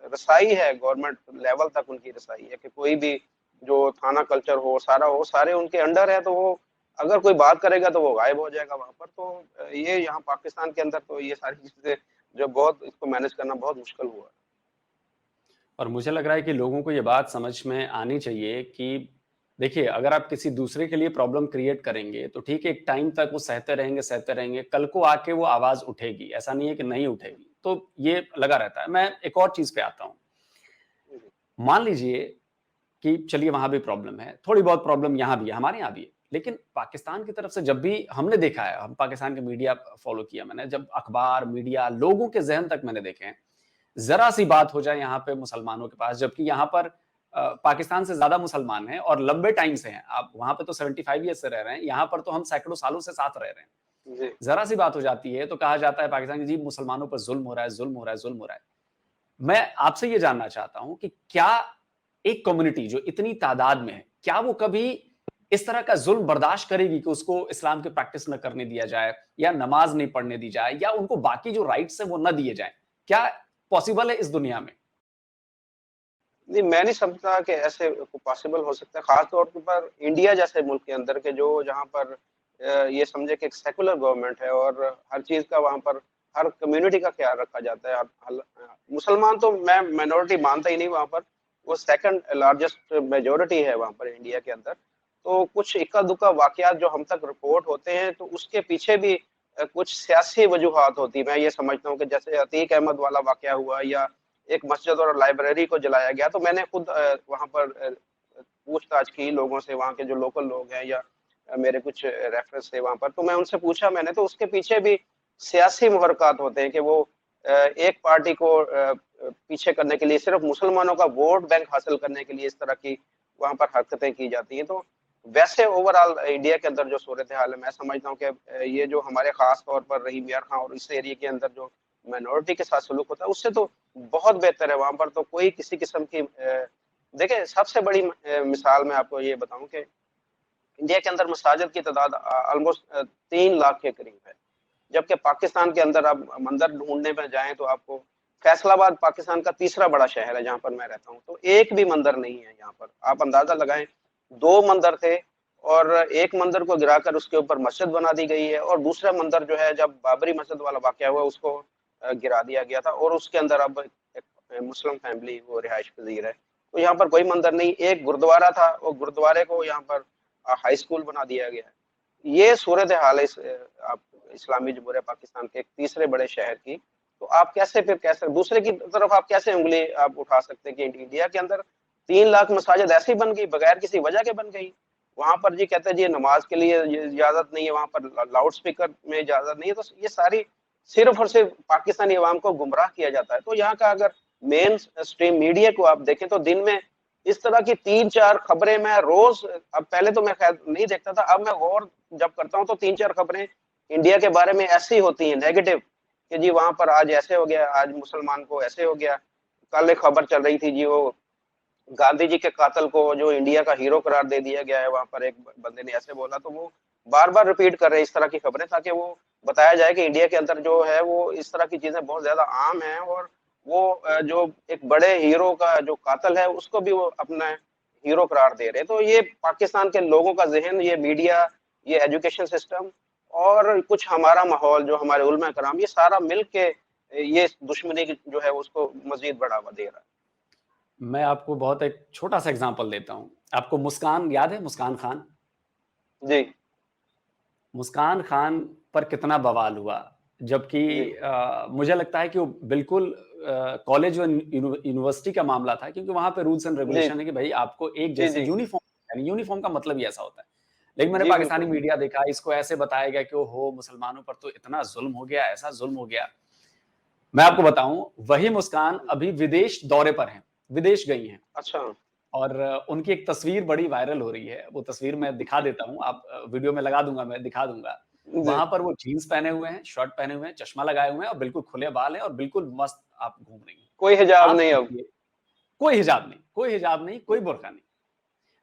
रसाई है, गवर्नमेंट लेवल तक उनकी रसाई है कि कोई भी जो थाना कल्चर हो, सारा हो, सारे उनके अंडर है। तो वो अगर कोई बात करेगा तो वो गायब हो जाएगा वहां पर। तो ये यहाँ पाकिस्तान के अंदर तो ये सारी चीजें जो बहुत, इसको मैनेज करना बहुत मुश्किल हुआ है। और मुझे लग रहा है कि लोगों को ये बात समझ में आनी चाहिए कि देखिए, अगर आप किसी दूसरे के लिए प्रॉब्लम क्रिएट करेंगे तो ठीक है, एक टाइम तक वो सहते रहेंगे, कल को आके वो आवाज उठेगी, ऐसा नहीं है कि नहीं उठेगी। तो ये लगा रहता है। मैं एक और चीज पे आता हूँ। मान लीजिए कि चलिए वहां भी प्रॉब्लम है, थोड़ी बहुत प्रॉब्लम यहाँ भी है, हमारे यहाँ भी है, लेकिन पाकिस्तान की तरफ से जब भी हमने देखा है, हम पाकिस्तान के मीडिया फॉलो किया मैंने, जब अखबार, मीडिया, लोगों के जहन तक मैंने देखे हैं, जरा सी बात हो जाए यहाँ पे मुसलमानों के पास, जबकि यहाँ पर पाकिस्तान से ज्यादा मुसलमान हैं और लंबे टाइम से हैं। आप वहां पे तो 75 ईयर से रह रहे हैं, यहाँ पर तो हम सैकड़ों सालों से साथ रह रहे हैं। जी। जरा सी बात हो जाती है तो कहा जाता है पाकिस्तान की, जी मुसलमानों पर जुल्म हो रहा है, जुल्म हो रहा है, जुल्म हो रहा है। मैं आपसे ये जानना चाहता हूं कि क्या एक कम्युनिटी जो इतनी तादाद में है, क्या वो कभी इस तरह का जुल्म बर्दाश्त करेगी कि उसको इस्लाम की प्रैक्टिस न करने दिया जाए, या नमाज नहीं पढ़ने दी जाए, या उनको बाकी जो राइट्स है वो न दिए जाए? क्या पॉसिबल है इस दुनिया में? नहीं, मैं नहीं समझता कि ऐसे पॉसिबल हो सकता है, खास तौर के पर इंडिया जैसे मुल्क के अंदर के जो जहाँ पर ये समझे कि एक सेकुलर गवर्नमेंट है और हर चीज़ का वहाँ पर हर कम्युनिटी का ख्याल रखा जाता है। मुसलमान तो मैं माइनॉरिटी मानता ही नहीं वहाँ पर, वो सेकंड लार्जेस्ट मेजॉरिटी है वहाँ पर इंडिया के अंदर। तो कुछ इक्का-दुक्का वाक़यात जो हम तक रिपोर्ट होते हैं, तो उसके पीछे भी कुछ सियासी वजूहात होती है। मैं ये समझता हूँ कि जैसे अतीक अहमद वाला वाक़या हुआ या एक मस्जिद और लाइब्रेरी को जलाया गया, तो मैंने खुद वहाँ पर पूछताछ की लोगों से, वहाँ के जो लोकल लोग हैं या मेरे कुछ रेफरेंस थे वहाँ पर, तो मैं उनसे पूछा मैंने, तो उसके पीछे भी सियासी मुहरक़ात होते हैं कि वो एक पार्टी को पीछे करने के लिए, सिर्फ मुसलमानों का वोट बैंक हासिल करने के लिए इस तरह की वहाँ पर हरकतें की जाती हैं। तो वैसे ओवरऑल इंडिया के अंदर जो सूरत हाल है, मैं समझता हूँ कि ये जो हमारे खास तौर पर रहीम यार खां और इस एरिया के अंदर जो माइनॉरिटी के साथ सलूक होता है उससे तो बहुत बेहतर है। वहाँ पर तो कोई किसी किस्म की देखिए सबसे बड़ी मिसाल मैं आपको ये बताऊं कि इंडिया के अंदर मसाजिद की तादाद ऑलमोस्ट 3 लाख के करीब है, जबकि पाकिस्तान के अंदर आप मंदिर ढूंढने में जाएं तो आपको फैसलाबाद पाकिस्तान का तीसरा बड़ा शहर है जहाँ पर मैं रहता हूँ, तो एक भी मंदिर नहीं है यहाँ पर। आप अंदाजा लगाएं, 2 मंदिर थे और एक मंदिर को गिराकर उसके ऊपर मस्जिद बना दी गई है, और दूसरा मंदिर जो है जब बाबरी मस्जिद वाला वाकया हुआ उसको गिरा दिया गया था, और उसके अंदर अब एक मुस्लिम फैमिली वो रिहाइश पजीर है। तो यहाँ पर कोई मंदिर नहीं, एक गुरुद्वारा था और गुरुद्वारे को यहाँ पर हाई स्कूल बना दिया गया है। ये सूरत हाल है आप इस्लामी जमहूरिया पाकिस्तान के एक तीसरे बड़े शहर की। तो आप कैसे फिर कैसे दूसरे की तरफ आप कैसे उंगली आप उठा सकते हैं कि इंडिया के अंदर 3 लाख मसाजिद ऐसी बन गई बगैर किसी वजह के बन गई। वहां पर जी कहते हैं जी नमाज के लिए इजाजत नहीं है, वहां पर लाउड स्पीकर में इजाजत नहीं है। तो ये सारी सिर्फ और सिर्फ पाकिस्तानी अवाम को गुमराह किया जाता है। तो यहाँ का अगर मेन स्ट्रीम मीडिया को आप देखें तो दिन में इस तरह की 3-4 खबरें मैं रोज, अब पहले तो मैं खैर नहीं देखता था, अब मैं गौर जब करता हूँ तो 3-4 खबरें इंडिया के बारे में ऐसी होती हैं नेगेटिव कि जी वहां पर आज ऐसे हो गया, आज मुसलमान को ऐसे हो गया। कल एक खबर चल रही थी जी वो गांधी जी के कातल को जो इंडिया का हीरो करार दे दिया गया है, वहां पर एक बंदे ने ऐसे बोला। तो वो बार बार रिपीट कर रहे हैं इस तरह की खबरें ताकि वो बताया जाए कि इंडिया के अंदर जो है वो इस तरह की चीजें बहुत ज्यादा आम है, और वो जो एक बड़े हीरो का जो कातल है उसको भी वो अपना हीरो करार दे रहे हैं। तो ये पाकिस्तान के लोगों का जहन, ये मीडिया, ये एजुकेशन सिस्टम और कुछ हमारा माहौल जो हमारे उलमा कराम, ये सारा मिल के ये दुश्मनी जो है उसको मजीद बढ़ावा दे रहा है। मैं आपको बहुत एक छोटा सा एग्जांपल देता हूं। आपको मुस्कान याद है? मुस्कान खान। जी मुस्कान खान पर कितना बवाल हुआ, जबकि जी मुझे लगता है कि वो बिल्कुल कॉलेज और यूनिवर्सिटी का मामला था, क्योंकि वहां पे रूल्स एंड जी रेगुलेशन है कि भाई आपको एक जी जैसे जी यूनिफॉर्म, यूनिफॉर्म का मतलब ही ऐसा होता है। लेकिन मैंने जी पाकिस्तानी बिल्कुल। मीडिया देखा, इसको ऐसे बताया गया कि हो मुसलमानों पर तो इतना जुल्म हो गया, ऐसा जुल्म हो गया। मैं आपको बताऊं, वही मुस्कान अभी विदेश दौरे पर हैं, विदेश गई हैं, अच्छा। और उनकी एक तस्वीर बड़ी वायरल हो रही है। वो तस्वीर मैं दिखा देता हूँ, आप वीडियो में लगा दूंगा, मैं दिखा दूंगा। जी वहां पर वो जीन्स पहने हुए हैं, शर्ट पहने हुए हैं, चश्मा लगाए हुए हैं और बिल्कुल खुले बाल हैं और बिल्कुल मस्त आप घूम रही हैं। कोई हिजाब आप नहीं अब। सोचिए, कोई हिजाब नहीं, कोई हिजाब नहीं, कोई बुर्का नहीं।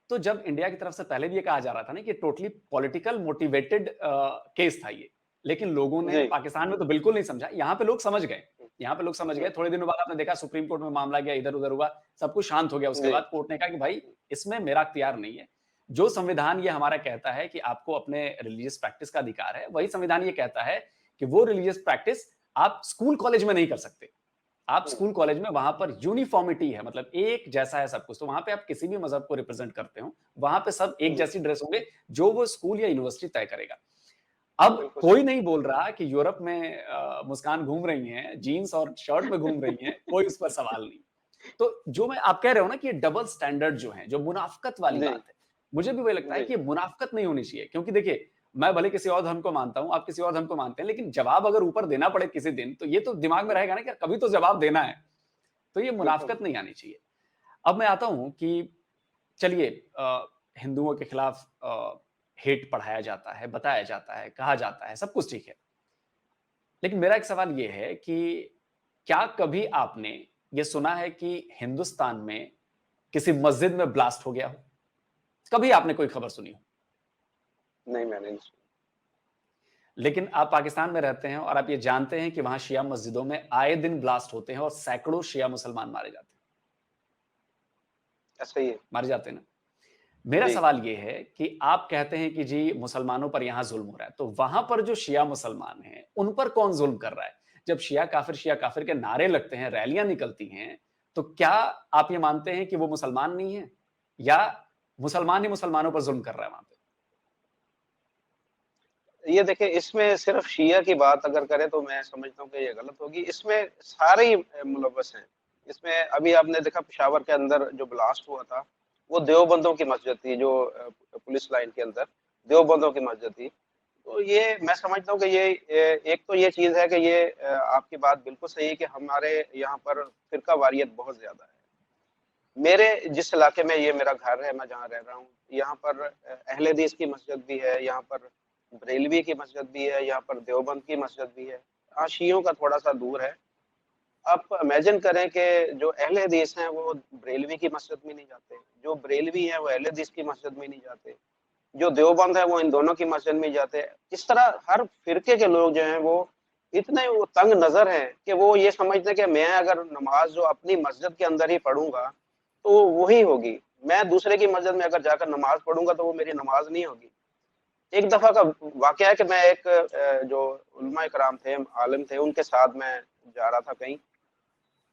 तो जब इंडिया की तरफ से पहले भी ये कहा जा रहा था ना कि टोटली पॉलिटिकल मोटिवेटेड केस था ये, लेकिन लोगों ने जी पाकिस्तान में तो बिल्कुल नहीं समझा। यहाँ पे लोग समझ गए, यहाँ पे लोग समझ गए। थोड़े दिनों बाद आपने देखा सुप्रीम कोर्ट में मामला गया, इधर उधर हुआ, सब कुछ शांत हो गया। उसके जी बाद कोर्ट ने कहा कि भाई इसमें मेरा अख्तियार नहीं है। जो संविधान ये हमारा कहता है कि आपको अपने रिलीजियस प्रैक्टिस का अधिकार है, वही संविधान ये कहता है कि वो रिलीजियस प्रैक्टिस आप स्कूल कॉलेज में नहीं कर सकते। आप स्कूल कॉलेज में वहां पर यूनिफॉर्मिटी है, मतलब एक जैसा है सब कुछ। तो वहां पे आप किसी भी मजहब को रिप्रेजेंट करते हो, वहां पे सब एक जैसी ड्रेस होंगे, जो वो स्कूल या यूनिवर्सिटी तय करेगा। अब बिल्कुल कोई सही। नहीं बोल रहा कि यूरोप में मुस्कान घूम रही हैं, जीन्स और शर्ट में घूम रही हैं, कोई उस पर सवाल नहीं। तो जो मैं आप कह रहे हो ना कि ये डबल स्टैंडर्ड जो है, जो मुनाफकत वाली जी बात है, मुझे भी वही लगता है जी कि ये मुनाफकत नहीं होनी चाहिए। क्योंकि देखिए, मैं भले किसी और धर्म को मानता हूं, आप किसी और धर्म को मानते हैं, लेकिन जवाब अगर ऊपर देना पड़े किसी दिन, तो ये तो दिमाग में रहेगा ना कि कभी तो जवाब देना है। तो ये बिल्कुल। मुनाफकत नहीं आनी चाहिए। अब मैं आता हूं कि चलिए, हिंदुओं के खिलाफ हेट पढ़ाया जाता है, बताया जाता है, कहा जाता है, सब कुछ ठीक है। लेकिन मेरा एक सवाल ये है कि क्या कभी आपने ये सुना है कि हिंदुस्तान में किसी मस्जिद में ब्लास्ट हो गया हो? कभी आपने कोई खबर सुनी हो? नहीं मैंने नहीं सुना। लेकिन आप पाकिस्तान में रहते हैं और आप ये जानते हैं कि वहां शिया मस्जिदों में आए दिन ब्लास्ट होते हैं और सैकड़ों शिया मुसलमान मारे जाते हैं। ऐसा ही है। मारे जाते हैं ना? मेरा जी सवाल ये है कि आप कहते हैं कि जी मुसलमानों पर यहां जुल्म हो रहा है, तो वहां पर जो शिया मुसलमान हैं, उन पर कौन जुल्म कर रहा है? जब शिया काफिर के नारे लगते हैं, रैलियां निकलती हैं, तो क्या आप ये मानते हैं कि वो मुसलमान नहीं है, या मुसलमान ही मुसलमानों पर जुल्म कर रहा है वहां पे? ये देखिए इसमें सिर्फ शिया की बात अगर करें तो मैं समझता हूँ कि ये गलत होगी। इसमें सारे ही मुलव्वस हैं। इसमें अभी आपने देखा पेशावर के अंदर जो ब्लास्ट हुआ था वो देवबंदों की मस्जिद थी, जो पुलिस लाइन के अंदर देवबंदों की मस्जिद थी। तो ये मैं समझता हूँ कि ये एक तो ये चीज है कि ये आपकी बात बिल्कुल सही है कि हमारे यहाँ पर फिरका वारियत बहुत ज्यादा है। मेरे जिस इलाके में ये मेरा घर है, मैं जहाँ रह रहा हूँ, यहाँ पर अहले हदीस की मस्जिद भी है, यहाँ पर बरेलवी की मस्जिद भी है, यहाँ पर देवबंद की मस्जिद भी है। شیعوں کا تھوڑا سا دور ہے. آپ امیجن کریں کہ جو اہل حدیث ہیں وہ بریلوی کی مسجد میں نہیں جاتے, جو بریلوی ہیں وہ اہل حدیث کی مسجد میں نہیں جاتے, جو دیوبند ہے وہ ان دونوں کی مسجد میں جاتے ہیں. اس طرح ہر فرقے کے لوگ جو ہیں وہ اتنے وہ تنگ نظر ہیں کہ وہ یہ سمجھتے ہیں کہ میں اگر نماز جو اپنی مسجد کے اندر ہی پڑھوں گا تو وہی ہوگی, میں دوسرے کی مسجد میں اگر جا کر نماز پڑھوں گا تو وہ میری نماز نہیں ہوگی. ایک دفعہ کا واقعہ ہے کہ میں ایک جو علماء کرام تھے, عالم تھے, ان کے ساتھ میں جا رہا تھا کہیں,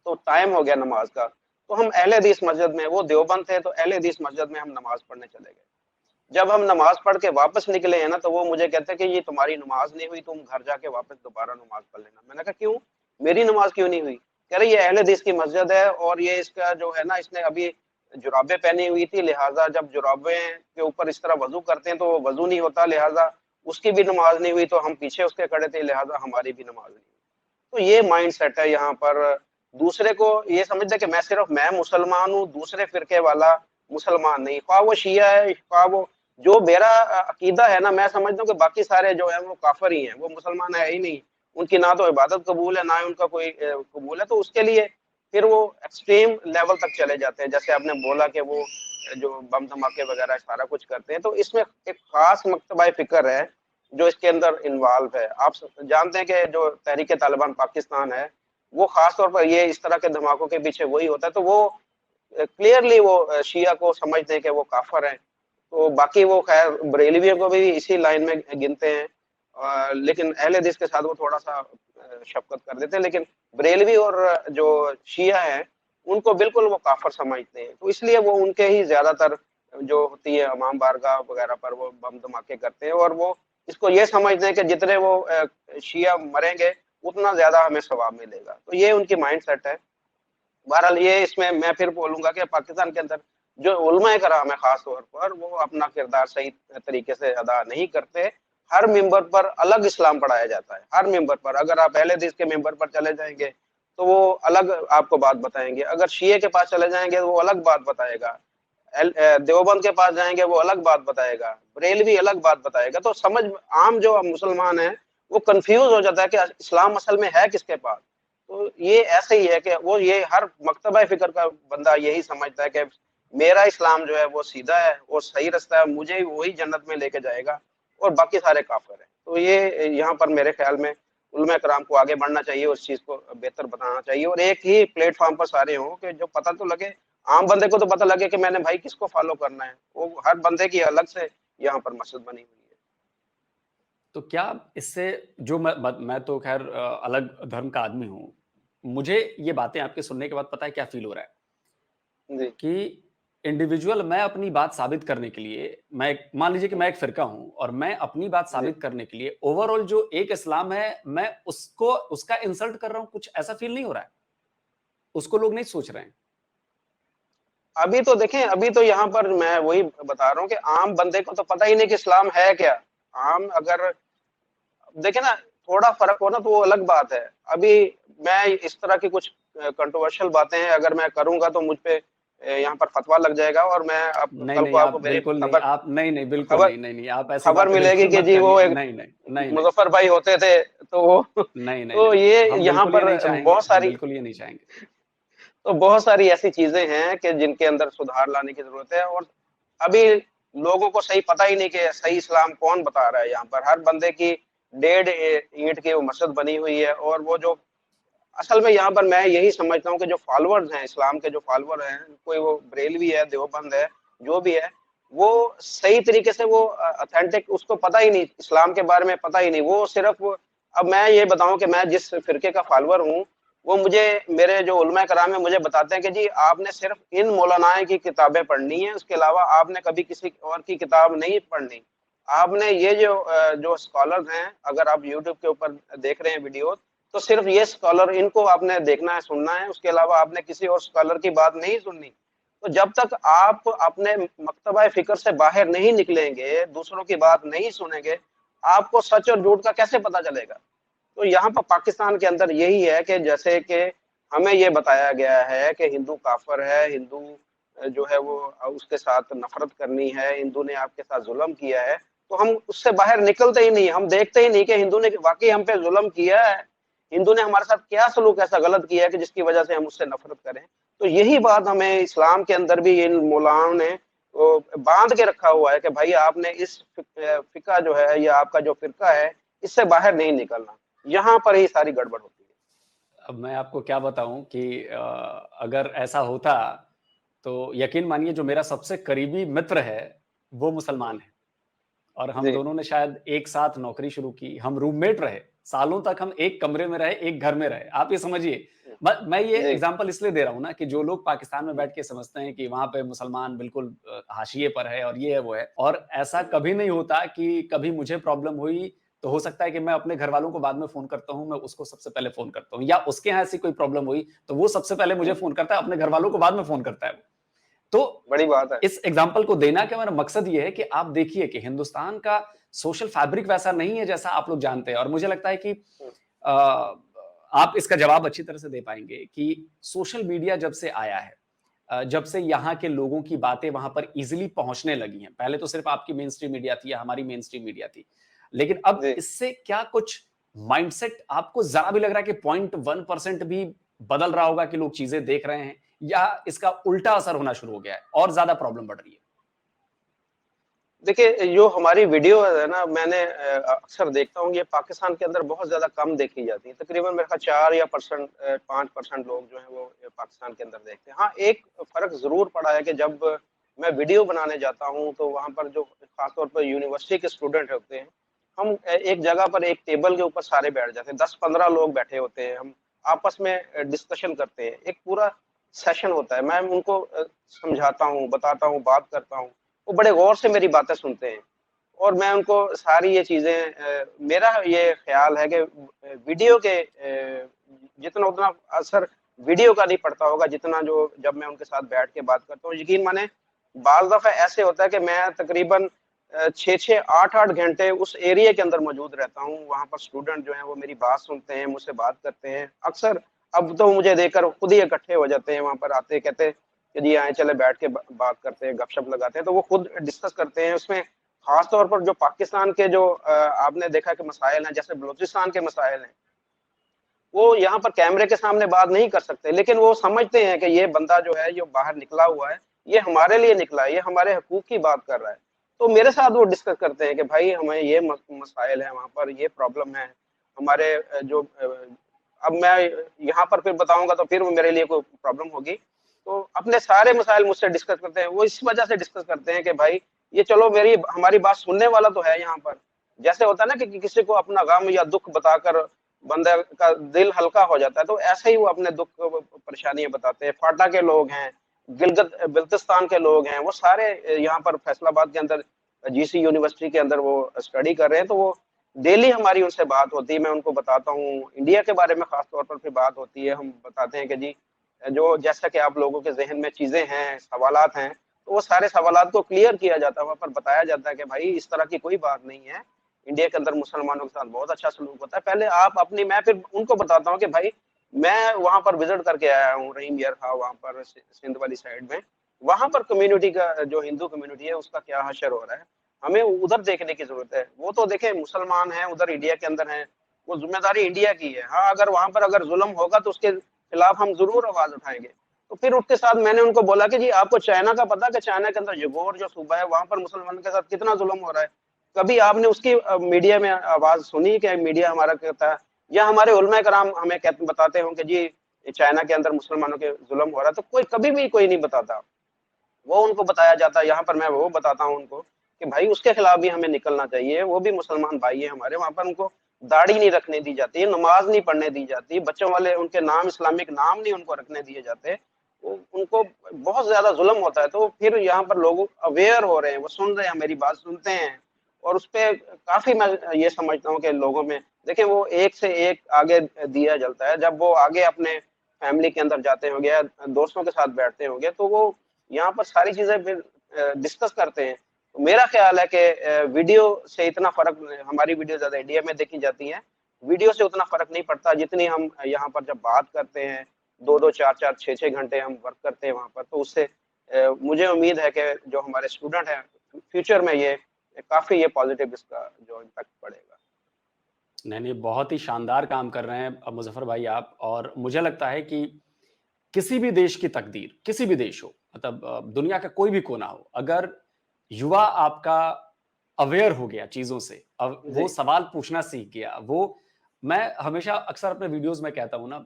تو ٹائم ہو گیا نماز کا, تو ہم اہل حدیث مسجد میں, وہ دیوبند تھے تو اہل حدیث مسجد میں ہم نماز پڑھنے چلے گئے. جب ہم نماز پڑھ کے واپس نکلے ہیں نا تو وہ مجھے کہتے ہیں کہ یہ تمہاری نماز نہیں ہوئی, تم گھر جا کے واپس دوبارہ نماز پڑھ لینا. میں نے کہا کیوں, میری نماز کیوں نہیں ہوئی؟ کہہ رہے یہ اہل حدیث کی مسجد ہے اور یہ اس کا جو ہے نا, اس نے ابھی جرابیں پہنی ہوئی تھی, لہٰذا جب جرابیں کے اوپر اس طرح وضو کرتے ہیں تو وہ وضو نہیں ہوتا, لہٰذا اس کی بھی نماز نہیں ہوئی, تو ہم پیچھے اس کے کھڑے تھے, لہٰذا ہماری بھی نماز نہیں ہوئی. تو یہ مائنڈ سیٹ ہے یہاں پر. دوسرے کو یہ سمجھتے کہ میں مسلمان ہوں, دوسرے فرقے والا مسلمان نہیں, خواہ وہ شیعہ ہے خواہ وہ, جو میرا عقیدہ ہے نا, میں سمجھتا ہوں کہ باقی سارے جو ہیں وہ کافر ہی ہیں, وہ مسلمان ہے ہی نہیں, ان کی نہ تو عبادت قبول ہے نہ ان کا کوئی قبول ہے. تو اس کے لیے پھر وہ ایکسٹریم لیول تک چلے جاتے ہیں, جیسے آپ نے بولا کہ وہ جو بم دھماکے وغیرہ سارا کچھ کرتے ہیں. تو اس میں ایک خاص مکتبہ فکر ہے جو اس کے اندر انوالو ہے. آپ جانتے ہیں کہ جو تحریک طالبان پاکستان ہے وہ خاص طور پر یہ اس طرح کے دھماکوں کے پیچھے وہی ہوتا ہے, تو وہ کلیئرلی وہ شیعہ کو سمجھتے ہیں کہ وہ کافر ہیں. تو باقی وہ خیر بریلویوں کو بھی اسی لائن میں گنتے ہیں, لیکن اہل حدیث کے ساتھ وہ تھوڑا سا شفقت کر دیتے ہیں. لیکن بریلوی اور جو شیعہ ہیں ان کو بالکل وہ کافر سمجھتے ہیں, تو اس لیے وہ ان کے ہی زیادہ تر جو ہوتی ہے امام بارگاہ وغیرہ پر وہ بم دھماکے کرتے ہیں, اور وہ اس کو یہ سمجھتے ہیں کہ جتنے وہ شیعہ مریں گے اتنا زیادہ ہمیں ثواب ملے گا. تو یہ ان کی مائنڈ سیٹ ہے. بہرحال یہ اس میں پھر بولوں گا کہ پاکستان کے اندر جو علماء کرام ہے خاص طور پر, وہ اپنا کردار صحیح طریقے سے ادا نہیں کرتے. ہر ممبر پر الگ اسلام پڑھایا جاتا ہے, ہر ممبر پر. اگر آپ اہل حدیث کے ممبر پر چلے جائیں گے تو وہ الگ آپ کو بات بتائیں گے, اگر شیعہ کے پاس چلے جائیں گے تو وہ الگ بات بتائے گا, دیوبند کے پاس جائیں گے وہ الگ بات بتائے گا, بریلوی الگ بات بتائے گا. تو سمجھ عام جو مسلمان ہیں وہ کنفیوز ہو جاتا ہے کہ اسلام اصل میں ہے کس کے پاس. تو یہ ایسے ہی ہے کہ وہ یہ ہر مکتبہ فکر کا بندہ یہی سمجھتا ہے کہ میرا اسلام جو ہے وہ سیدھا ہے, وہ صحیح رستہ ہے, مجھے وہی جنت میں لے کے جائے گا اور باقی سارے کافر ہیں. تو یہ یہاں پر میرے خیال میں علماء کرام کو آگے بڑھنا چاہیے, اس چیز کو بہتر بتانا چاہیے, اور ایک ہی پلیٹ فارم پر سارے ہوں کہ جو پتہ تو لگے, عام بندے کو تو پتہ لگے کہ میں نے بھائی کس کو فالو کرنا ہے. وہ ہر بندے کی الگ سے یہاں پر مسجد بنی ہوئی ہے. تو کیا اس سے جو میں تو خیر الگ دھرم کا آدمی ہوں, مجھے یہ باتیں آپ کے سننے کے بعد پتا ہے کیا فیل ہو رہا ہے جی کہ انڈیویجول میں اپنی بات ثابت کرنے کے لیے, میں مان لیجیے کہ میں ایک فرقہ ہوں اور میں اپنی بات جی ثابت کرنے کے لیے اوور آل جو ایک اسلام ہے میں اس کا انسلٹ کر رہا ہوں, کچھ ایسا فیل نہیں ہو رہا ہے؟ اس کو لوگ نہیں سوچ رہے ہیں. ابھی تو دیکھیں, ابھی تو یہاں پر میں وہی بتا رہا ہوں کہ عام بندے کو تو پتہ ہی نہیں کہ اسلام ہے کیا. عام اگر دیکھیں نا تھوڑا فرق ہو نا تو وہ الگ بات ہے. ابھی میں اس طرح کی کچھ کنٹروورشل باتیں ہیں اگر میں کروں گا تو مجھ پہ یہاں پر فتوا لگ جائے گا, اور میں نہیں کل نہیں, کو آپ آپ کو میری بالکل نہیں, خبر آپ نہیں بالکل خبر نہیں, آپ ایسی خبر باتیں ملے گی بالکل کہ مت جی وہ کریے. ایک نہیں, مظفر بھائی ہوتے تھے تو وہ تو یہ ہم یہاں بالکل یہ پر نہیں چاہیں گے, بہت ہم ساری بالکل یہ نہیں چاہیں گے. تو بہت ساری ایسی چیزیں ہیں کہ جن کے اندر سدھار لانے کی ضرورت ہے, اور ابھی لوگوں کو صحیح پتہ ہی نہیں کہ صحیح اسلام کون بتا رہا ہے. یہاں پر ہر بندے کی 1.5 اینٹ کی وہ مسجد بنی ہوئی ہے, اور وہ جو اصل میں یہاں پر میں یہی سمجھتا ہوں کہ جو فالوورز ہیں اسلام کے, جو فالوور ہیں, کوئی وہ بریلوی ہے, دیوبند ہے, جو بھی ہے, وہ صحیح طریقے سے وہ اتھینٹک, اس کو پتہ ہی نہیں اسلام کے بارے میں, پتہ ہی نہیں. وہ صرف اب میں یہ بتاؤں کہ میں جس فرقے کا فالوور ہوں, وہ مجھے میرے جو علماء کرام ہیں مجھے بتاتے ہیں کہ جی آپ نے صرف ان مولانا کی کتابیں پڑھنی ہیں, اس کے علاوہ آپ نے کبھی کسی اور کی کتاب نہیں پڑھنی. آپ نے یہ جو اسکالرز ہیں, اگر آپ یوٹیوب کے اوپر دیکھ رہے ہیں ویڈیوز, تو صرف یہ اسکالر ان کو آپ نے دیکھنا ہے, سننا ہے, اس کے علاوہ آپ نے کسی اور اسکالر کی بات نہیں سننی. تو جب تک آپ اپنے مکتبہ فکر سے باہر نہیں نکلیں گے, دوسروں کی بات نہیں سنیں گے, آپ کو سچ اور جھوٹ کا کیسے پتہ چلے گا؟ تو یہاں پر پاکستان کے اندر یہی ہے کہ جیسے کہ ہمیں یہ بتایا گیا ہے کہ ہندو کافر ہے, ہندو جو ہے وہ اس کے ساتھ نفرت کرنی ہے, ہندو نے آپ کے ساتھ ظلم کیا ہے, تو ہم اس سے باہر نکلتے ہی نہیں. ہم دیکھتے ہی نہیں کہ ہندو نے واقعی ہم پہ ظلم کیا ہے, हिंदू ने हमारे साथ क्या सलूक ऐसा गलत किया है कि जिसकी वजह से हम उससे नफरत करें। तो यही बात हमें इस्लाम के अंदर भी इन मौलानाओं ने बांध के रखा हुआ है कि भाई आपने इस फिका जो है या आपका जो फिरका है इससे बाहर नहीं निकलना। यहाँ पर ही सारी गड़बड़ होती है। अब मैं आपको क्या बताऊं कि अगर ऐसा होता तो यकीन मानिए जो मेरा सबसे करीबी मित्र है वो मुसलमान है, और हम जी दोनों ने शायद एक साथ नौकरी शुरू की, हम रूममेट रहे, सालों तक हम एक कमरे में रहे, एक घर में रहे। आप ये समझिए, मैं ये जी एग्जांपल इसलिए दे रहा हूं ना कि जो लोग पाकिस्तान में बैठ के समझते हैं कि वहां पे मुसलमान बिल्कुल हाशिए पर है और ये है वो है, और ऐसा कभी नहीं होता कि कभी मुझे प्रॉब्लम हुई तो हो सकता है कि मैं अपने घर वालों को बाद में फोन करता हूं, मैं उसको सबसे पहले फोन करता हूं, या उसके यहाँ ऐसी कोई प्रॉब्लम हुई तो वो सबसे पहले मुझे फोन करता है, अपने घर वालों को बाद में फोन करता है। तो बड़ी बात है। इस एग्जाम्पल को देना का मेरा मकसद ये है कि आप देखिए कि हिंदुस्तान का सोशल फैब्रिक वैसा नहीं है जैसा आप लोग जानते हैं, और मुझे लगता है कि आप इसका जवाब अच्छी तरह से दे पाएंगे कि सोशल मीडिया जब से आया है, जब से यहाँ के लोगों की बातें वहां पर इजिली पहुंचने लगी हैं, पहले तो सिर्फ आपकी मेन स्ट्रीम मीडिया थी या हमारी मेन स्ट्रीम मीडिया थी, लेकिन अब जी इससे क्या कुछ माइंडसेट आपको जरा भी लग रहा है कि 0.1% भी बदल रहा होगा कि लोग चीजें देख रहे हैं, या इसका उल्टा असर होना शुरू हो गया है और ज्यादा प्रॉब्लम बढ़ रही है? देखिए, जो हमारी वीडियो है ना, मैंने अक्सर देखता हूँ ये पाकिस्तान के अंदर बहुत ज़्यादा कम देखी जाती है। तकरीबन मेरे ख़्याल 4 या परसेंट 5% लोग जो हैं वो पाकिस्तान के अंदर देखते हैं। हाँ, एक फ़र्क ज़रूर पड़ा है कि जब मैं वीडियो बनाने जाता हूँ तो वहाँ पर जो ख़ास तौर पर यूनिवर्सिटी के स्टूडेंट होते हैं, हम एक जगह पर एक टेबल के ऊपर सारे बैठ जाते हैं, 10-15 लोग बैठे होते हैं, हम आपस में डिस्कशन करते हैं। एक पूरा सेशन होता है, मैं उनको समझाता हूँ, बताता हूँ, बात करता हूँ। वो बड़े गौर से मेरी बातें सुनते हैं और मैं उनको सारी ये चीज़ें मेरा ये ख़्याल है कि वीडियो के जितना उतना असर वीडियो का नहीं पड़ता होगा जितना जो जब मैं उनके साथ बैठ के बात करता हूँ। यकीन माने बाज़ दफ़ा ऐसे होता है कि मैं तकरीबन 6-6 8-8 घंटे उस एरिया के अंदर मौजूद रहता हूँ। वहाँ पर स्टूडेंट जो हैं वो मेरी बात सुनते हैं, मुझसे बात करते हैं। अक्सर अब तो मुझे देखकर खुद ही इकट्ठे हो जाते हैं, वहाँ पर आते कहते हैं कि जी आएँ चले बैठ के बात करते हैं, गपशप लगाते हैं। तो वो खुद डिस्कस करते हैं। उसमें खास तौर पर जो पाकिस्तान के जो आपने देखा कि मसाइल हैं, जैसे बलूचिस्तान के मसाइल हैं, वो यहाँ पर कैमरे के सामने बात नहीं कर सकते, लेकिन वो समझते हैं कि ये बंदा जो है, ये बाहर निकला हुआ है, ये हमारे लिए निकला है, ये हमारे हकूक की बात कर रहा है। तो मेरे साथ वो डिस्कस करते हैं कि भाई हमें ये मसाइल है, वहाँ पर ये प्रॉब्लम है, हमारे अब मैं यहाँ पर फिर बताऊँगा तो फिर वो मेरे लिए कोई प्रॉब्लम होगी। तो अपने सारे मसाइल मुझसे डिस्कस करते हैं। वो इस वजह से डिस्कस करते हैं कि भाई ये चलो मेरी हमारी बात सुनने वाला तो है यहाँ पर। जैसे होता है ना कि किसी को अपना गम या दुःख बताकर बंदे का दिल हल्का हो जाता है, तो ऐसे ही वो अपने दुःख परेशानियाँ बताते हैं। फाटा के लोग हैं, गिलगित बिल्तिस्तान के लोग हैं, वो सारे यहाँ पर फैसलाबाद के अंदर जीसी यूनिवर्सिटी के अंदर वो स्टडी कर रहे हैं, तो वो डेली हमारी उनसे बात होती है। मैं उनको बताता हूँ, इंडिया के बारे में खास तौर पर फिर बात होती है। हम बताते हैं कि जी जो जैसा कि आप लोगों के ज़हन में चीज़ें हैं, सवालात हैं, तो वो सारे सवालात को क्लियर किया जाता है, वहाँ पर बताया जाता है कि भाई इस तरह की कोई बात नहीं है। इंडिया के अंदर मुसलमानों के साथ बहुत अच्छा सलूक होता है। पहले आप अपनी मैं फिर उनको बताता हूँ कि भाई मैं वहाँ पर विज़िट करके आया हूँ, रहीम यार खां वहाँ पर सिंध वाली साइड में। वहाँ पर कम्युनिटी का जो हिंदू कम्युनिटी है उसका क्या हशर हो रहा है, हमें उधर देखने की ज़रूरत है। वो तो देखें मुसलमान हैं, उधर इंडिया के अंदर हैं, वो ज़िम्मेदारी इंडिया की है। हाँ, अगर वहाँ पर अगर ज़ुल्म होगा तो उसके खिलाफ हम ज़रूर आवाज़ उठाएँगे। तो फिर उसके साथ मैंने उनको बोला कि जी आपको चाइना का पता है कि चाइना के अंदर यगोर जो सूबा है, वहाँ पर मुसलमानों के साथ कितना ज़ुल्म हो रहा है? कभी आपने उसकी मीडिया में आवाज़ सुनी कि मीडिया हमारा कहता है या हमारे उलमा कराम हमें कहते बताते हों कि जी चाइना के अंदर मुसलमानों के ज़ुल्म हो रहा है, तो कोई कभी भी कोई नहीं बताता। वो उनको बताया जाता है, यहाँ पर मैं वो बताता हूँ उनको कि भाई उसके खिलाफ भी हमें निकलना चाहिए। वो भी मुसलमान भाई है हमारे, वहाँ पर उनको दाढ़ी नहीं रखने दी जाती, नमाज नहीं पढ़ने दी जाती, बच्चों वाले उनके नाम इस्लामिक नाम नहीं उनको रखने दिए जाते। उनको बहुत ज्यादा जुल्म होता है। तो फिर यहाँ पर लोग अवेयर हो रहे हैं, वो सुन रहे हैं, मेरी बात सुनते हैं और उस पर काफी मैं ये समझता हूँ कि लोगों में देखिए वो एक से एक आगे दिया जलता है। जब वो आगे अपने फैमिली के अंदर जाते होंगे या दोस्तों के साथ बैठते होंगे तो वो यहाँ पर सारी चीजें फिर डिस्कस करते हैं। तो मेरा ख्याल है कि वीडियो से इतना फर्क, हमारी वीडियो ज्यादा इंडिया में देखी जाती है, वीडियो से उतना फर्क नहीं पड़ता जितनी हम यहाँ पर जब बात करते हैं 2-2 4-4 6-6 घंटे हम वर्क करते हैं वहाँ पर, तो उससे मुझे उम्मीद है कि जो हमारे स्टूडेंट हैं फ्यूचर में ये काफी ये पॉजिटिव इसका जो इम्पैक्ट पड़ेगा। नहीं, नहीं, बहुत ही शानदार काम कर रहे हैं मुज़फ़्फ़र भाई आप, और मुझे लगता है कि किसी भी देश की तकदीर, किसी भी देश हो, मतलब दुनिया का कोई भी कोना हो, अगर युवा आपका अवेयर हो गया चीज़ों से, अब वो जी, सवाल पूछना सीख गया, वो मैं हमेशा अक्सर अपने वीडियोज़ में कहता हूँ ना,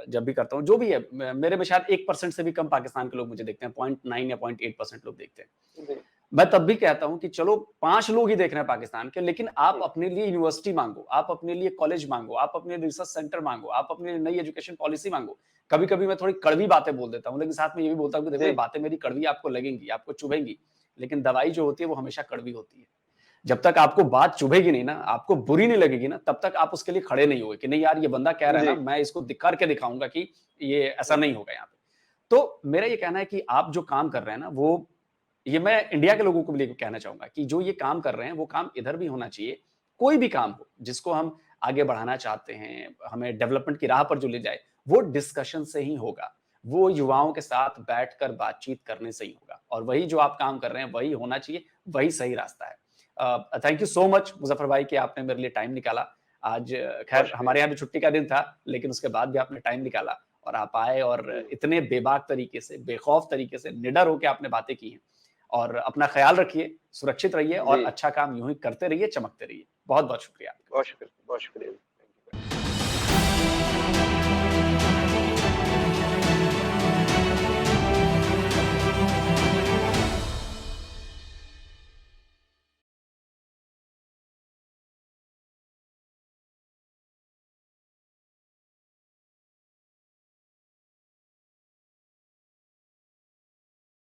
जब भी करता हूँ, जो भी है, मेरे में शायद 1% से भी कम पाकिस्तान के लोग मुझे देखते हैं, 0.9 या 0.8% लोग देखते हैं। जी, मैं तब भी कहता हूँ कि चलो 5 लोग ही देख रहे हैं पाकिस्तान के, लेकिन आप हुँ, अपने लिए यूनिवर्सिटी माँगो, आप अपने लिए कॉलेज माँगो, आप अपने लिए रिसर्च सेंटर माँगो, आप अपने लिए नई एजुकेशन पॉलिसी माँगो। कभी-कभी मैं थोड़ी कड़वी बातें बोल देता हूँ, लेकिन साथ में ये भी बोलता हूँ कि देखो, ये जी, बातें मेरी कड़वी आपको लगेंगी, आपको चुभेंगी, लेकिन दवाई जो होती है वो हमेशा कड़वी होती है। जब तक आपको बात चुभेगी नहीं ना, आपको बुरी नहीं लगेगी ना, तब तक आप उसके लिए खड़े नहीं होगे कि नहीं यार, ये बंदा कह रहा है ना, जी, मैं इसको करके दिखाऊँगा कि ये ऐसा हुँ, नहीं होगा यहाँ पे। तो मेरा ये कहना है कि आप जो काम कर रहे हैं ना, वो ये मैं इंडिया के लोगों को भी लेके कहना चाहूँगा कि जो ये काम कर रहे हैं, वो काम इधर भी होना चाहिए। कोई भी काम हो, जिसको हम आगे बढ़ाना चाहते हैं, हमें डेवलपमेंट की राह पर जो ले जाए, वो डिस्कशन से ही होगा। वो युवाओं के साथ बैठकर बातचीत करने से ही होगा, और वही जो आप काम कर रहे हैं, वही होना चाहिए, वही सही रास्ता है। Thank you so much Muzaffar भाई कि आपने मेरे लिए टाइम निकाला। आज बहुत खैर शुक्रिया। हमारे यहाँ भी छुट्टी का दिन था, लेकिन उसके बाद भी आपने टाइम निकाला और आप आए, और हुँ, इतने बेबाक तरीके से, बेखौफ तरीके से, निडर होके आपने बातें की हैं। और अपना ख़्याल रखिए, सुरक्षित रहिए, और जी, अच्छा काम यूँ ही करते रहिए, चमकते रहिए। बहुत-बहुत शुक्रिया आपका। बहुत शुक्रिया, बहुत शुक्रिया।